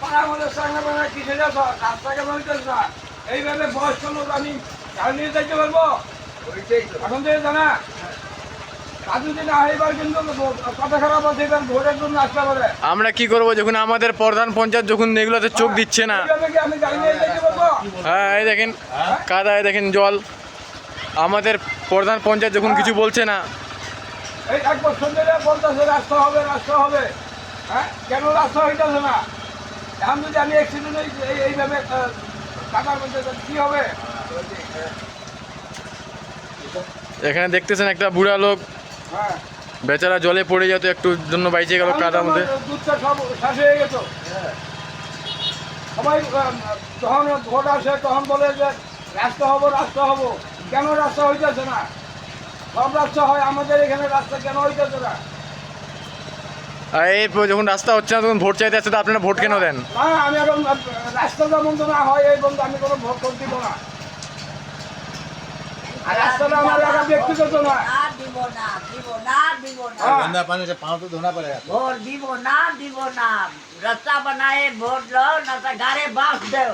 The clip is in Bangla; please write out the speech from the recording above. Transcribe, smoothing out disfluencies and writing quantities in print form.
পাড়ার সঙ্গে মানে কিসে যাচ্ছ রাস্তাকে বলতেছ না এইভাবে বয়স্ক লোক আমি গাড়ি নিয়ে যাইতে পারবো এখন থেকে জানা আমরা কি করব যখন আমাদের প্রধান পঞ্চায়েত যখন এগুলোতে চোখ দিচ্ছে না? হ্যাঁ, এই দেখেন কাদায় দেখেন জল, আমাদের প্রধান পঞ্চায়েত যখন কিছু বলছে না। এই 1 বছর ধরে বলতেছে রাস্তা হবে রাস্তা হবে, হ্যাঁ কেন রাস্তা হইতেছে না? এখন যদি আমি অ্যাক্সিডেন্ট এইভাবে কাটার মধ্যে কি হবে? এখানে দেখতেছেন একটা বুড়া লোক হ্যাঁ বেচারা জলে পড়ে যেত, একটু জন্য বাইচে গেল কাদার মধ্যে। দুধটা সব শেষ হয়ে গেছে। সবাই যখন ভোট আসে তখন বলে যে রাস্তা হবো রাস্তা হবো, কেন রাস্তা হইতেছে না? সব রাস্তা হয়, আমাদের এখানে রাস্তা কেন হইতেছে না? আর এরপর যখন রাস্তা হচ্ছে না তখন ভোট চাইতে আসছে, তো আপনারা ভোট কেন দেন? না আমি এখন রাস্তা যেমন না হয় এই বন্ধু আমি কোনো ভোট করতে দিব না। আর রাস্তাটা আমার একা ব্যক্তিগত না। দিব না দিব না দিব না गंदा पानी से पाँव तो धोना पड़ेगा। ভোট দিব না রাস্তা বানায় ভোট লো না তো গাড়ি বাস দেও।